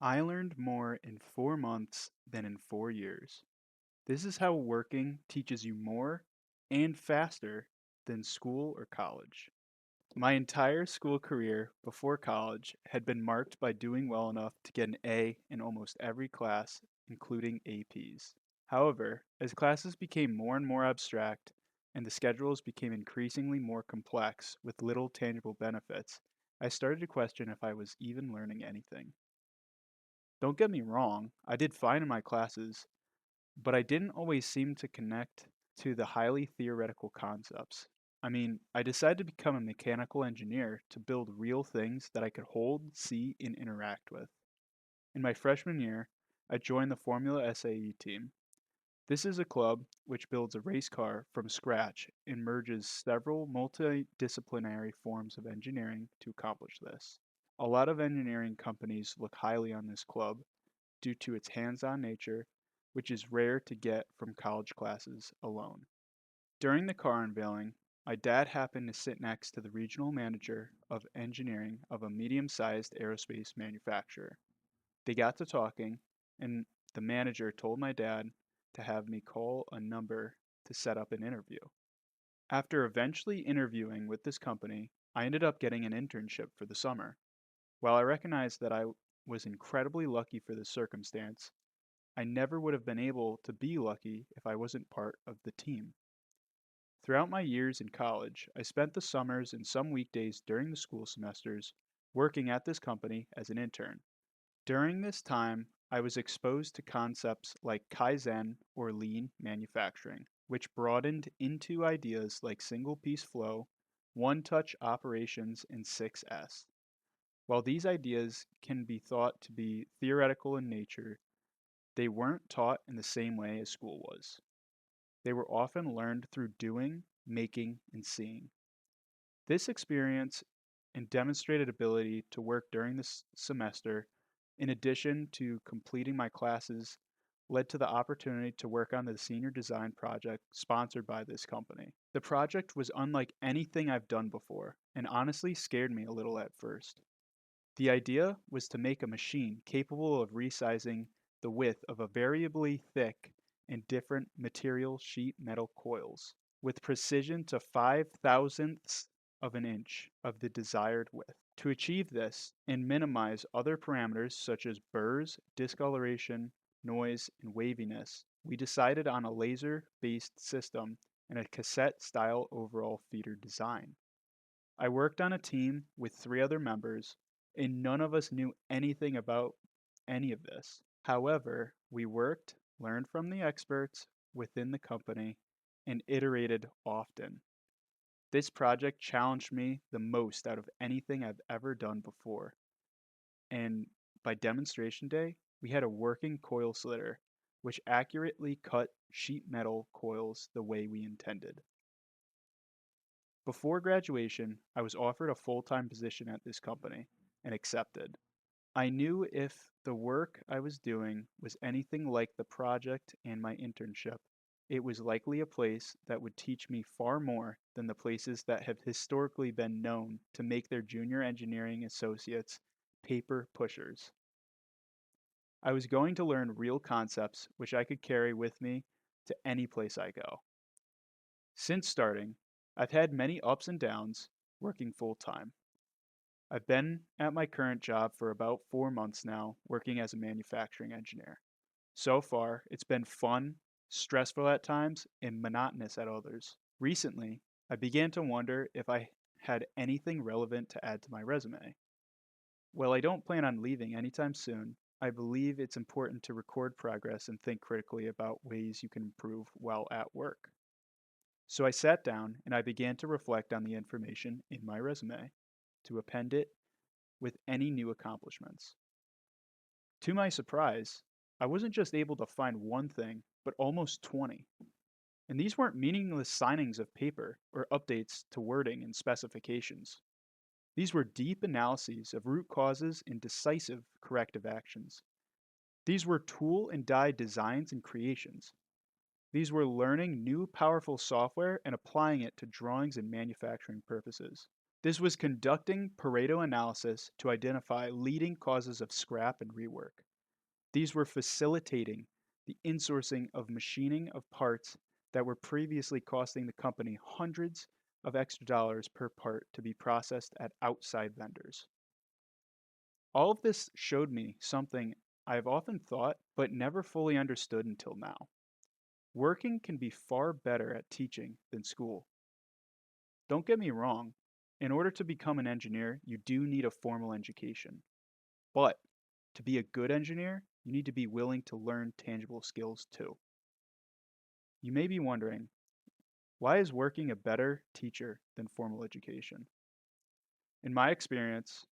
I learned more in 4 months than in 4 years. This is how working teaches you more and faster than school or college. My entire school career before college had been marked by doing well enough to get an A in almost every class, including APs. However, as classes became more and more abstract and the schedules became increasingly more complex with little tangible benefits, I started to question if I was even learning anything. Don't get me wrong, I did fine in my classes, but I didn't always seem to connect to the highly theoretical concepts. I decided to become a mechanical engineer to build real things that I could hold, see, and interact with. In my freshman year, I joined the Formula SAE team. This is a club which builds a race car from scratch and merges several multidisciplinary forms of engineering to accomplish this. A lot of engineering companies look highly on this club due to its hands-on nature, which is rare to get from college classes alone. During the car unveiling, my dad happened to sit next to the regional manager of engineering of a medium-sized aerospace manufacturer. They got to talking, and the manager told my dad to have me call a number to set up an interview. After eventually interviewing with this company, I ended up getting an internship for the summer. While I recognize that I was incredibly lucky for this circumstance, I never would have been able to be lucky if I wasn't part of the team. Throughout my years in college, I spent the summers and some weekdays during the school semesters working at this company as an intern. During this time, I was exposed to concepts like Kaizen or lean manufacturing, which broadened into ideas like single piece flow, one touch operations, and 6S. While these ideas can be thought to be theoretical in nature, they weren't taught in the same way as school was. They were often learned through doing, making, and seeing. This experience and demonstrated ability to work during this semester, in addition to completing my classes, led to the opportunity to work on the senior design project sponsored by this company. The project was unlike anything I've done before, and honestly scared me a little at first. The idea was to make a machine capable of resizing the width of a variably thick and different material sheet metal coils with precision to 5 thousandths of an inch of the desired width. To achieve this and minimize other parameters such as burrs, discoloration, noise, and waviness, we decided on a laser-based system and a cassette-style overall feeder design. I worked on a team with three other members, and none of us knew anything about any of this. However, we worked, learned from the experts within the company, and iterated often. This project challenged me the most out of anything I've ever done before. And by demonstration day, we had a working coil slitter, which accurately cut sheet metal coils the way we intended. Before graduation, I was offered a full-time position at this company and accepted. I knew if the work I was doing was anything like the project and my internship, it was likely a place that would teach me far more than the places that have historically been known to make their junior engineering associates paper pushers. I was going to learn real concepts which I could carry with me to any place I go. Since starting, I've had many ups and downs working full time. I've been at my current job for about 4 months now, working as a manufacturing engineer. So far, it's been fun, stressful at times, and monotonous at others. Recently, I began to wonder if I had anything relevant to add to my resume. While I don't plan on leaving anytime soon, I believe it's important to record progress and think critically about ways you can improve while at work. So I sat down and I began to reflect on the information in my resume to append it with any new accomplishments. To my surprise, I wasn't just able to find one thing, but almost 20. And these weren't meaningless signings of paper or updates to wording and specifications. These were deep analyses of root causes and decisive corrective actions. These were tool and die designs and creations. These were learning new powerful software and applying it to drawings and manufacturing purposes. This was conducting Pareto analysis to identify leading causes of scrap and rework. These were facilitating the insourcing of machining of parts that were previously costing the company hundreds of extra dollars per part to be processed at outside vendors. All of this showed me something I've often thought but never fully understood until now. Working can be far better at teaching than school. Don't get me wrong, in order to become an engineer, you do need a formal education. But to be a good engineer, you need to be willing to learn tangible skills too. You may be wondering, why is working a better teacher than formal education? In my experience,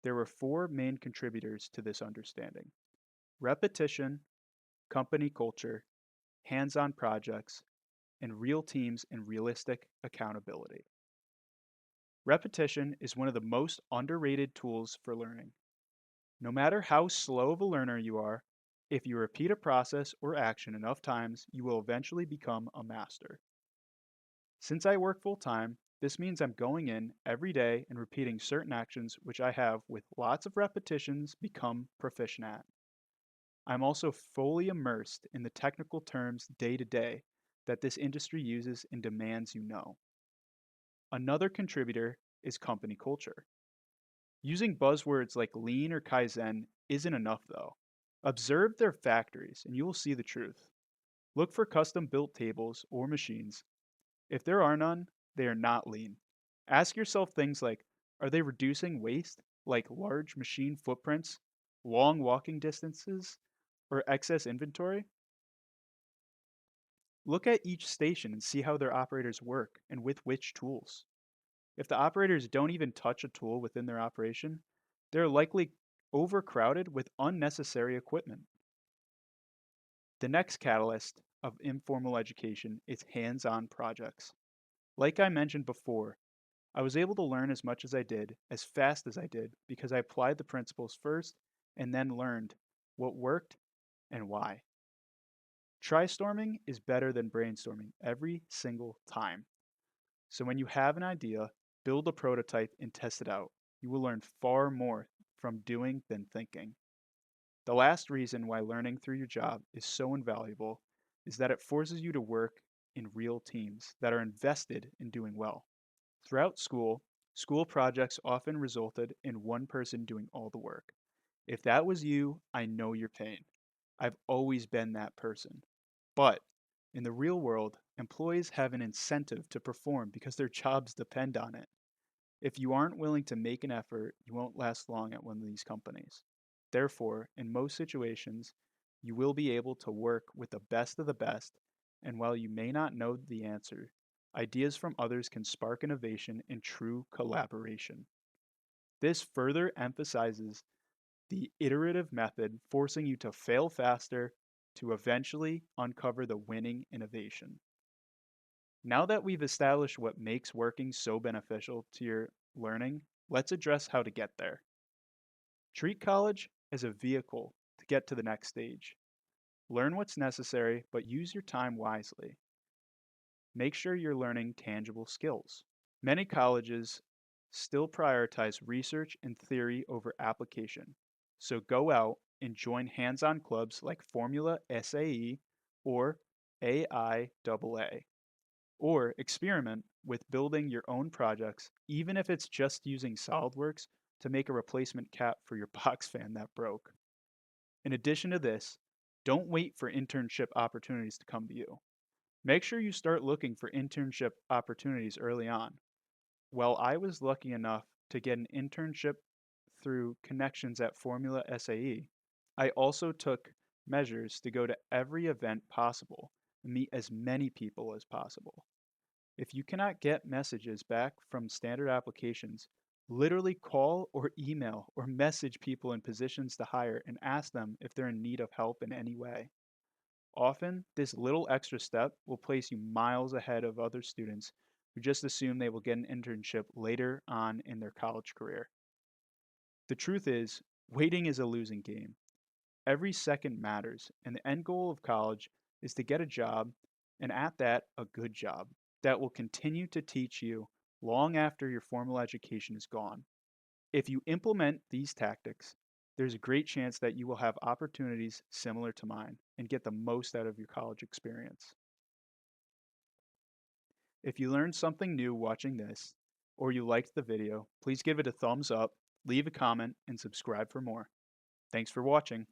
there were four main contributors to this understanding: repetition, company culture, hands on projects, and real teams and realistic accountability. Repetition is one of the most underrated tools for learning. No matter how slow of a learner you are, if you repeat a process or action enough times, you will eventually become a master. Since I work full time, this means I'm going in every day and repeating certain actions which I have, with lots of repetitions, become proficient at. I'm also fully immersed in the technical terms day to day that this industry uses and demands you know. Another contributor is company culture. Using buzzwords like lean or kaizen isn't enough though. Observe their factories and you will see the truth. Look for custom built tables or machines. If there are none, they are not lean. Ask yourself things like, are they reducing waste, like large machine footprints, long walking distances, or excess inventory? Look at each station and see how their operators work and with which tools. If the operators don't even touch a tool within their operation, they're likely overcrowded with unnecessary equipment. The next catalyst of informal education is hands on projects. Like I mentioned before, I was able to learn as much as I did, as fast as I did, because I applied the principles first and then learned what worked and why. Tristorming is better than brainstorming every single time. So when you have an idea, build a prototype and test it out. You will learn far more from doing than thinking. The last reason why learning through your job is so invaluable is that it forces you to work in real teams that are invested in doing well. Throughout school, school projects often resulted in one person doing all the work. If that was you, I know your pain. I've always been that person. But in the real world, employees have an incentive to perform because their jobs depend on it. If you aren't willing to make an effort, you won't last long at one of these companies. Therefore, in most situations, you will be able to work with the best of the best, and while you may not know the answer, ideas from others can spark innovation and true collaboration. This further emphasizes the iterative method, forcing you to fail faster to eventually uncover the winning innovation. Now that we've established what makes working so beneficial to your learning, let's address how to get there. Treat college as a vehicle to get to the next stage. Learn what's necessary, but use your time wisely. Make sure you're learning tangible skills. Many colleges still prioritize research and theory over application. So go out and join hands on clubs like Formula SAE or AIAA, or experiment with building your own projects, even if it's just using SolidWorks to make a replacement cap for your box fan that broke. In addition to this, don't wait for internship opportunities to come to you. Make sure you start looking for internship opportunities early on. Well, I was lucky enough to get an internship through connections at Formula SAE. I also took measures to go to every event possible and meet as many people as possible. If you cannot get messages back from standard applications, literally call or email or message people in positions to hire and ask them if they're in need of help in any way. Often, this little extra step will place you miles ahead of other students who just assume they will get an internship later on in their college career. The truth is, waiting is a losing game. Every second matters, and the end goal of college is to get a job, and at that, a good job that will continue to teach you long after your formal education is gone. If you implement these tactics, there's a great chance that you will have opportunities similar to mine and get the most out of your college experience. If you learned something new watching this, or you liked the video, please give it a thumbs up, leave a comment, and subscribe for more. Thanks for watching.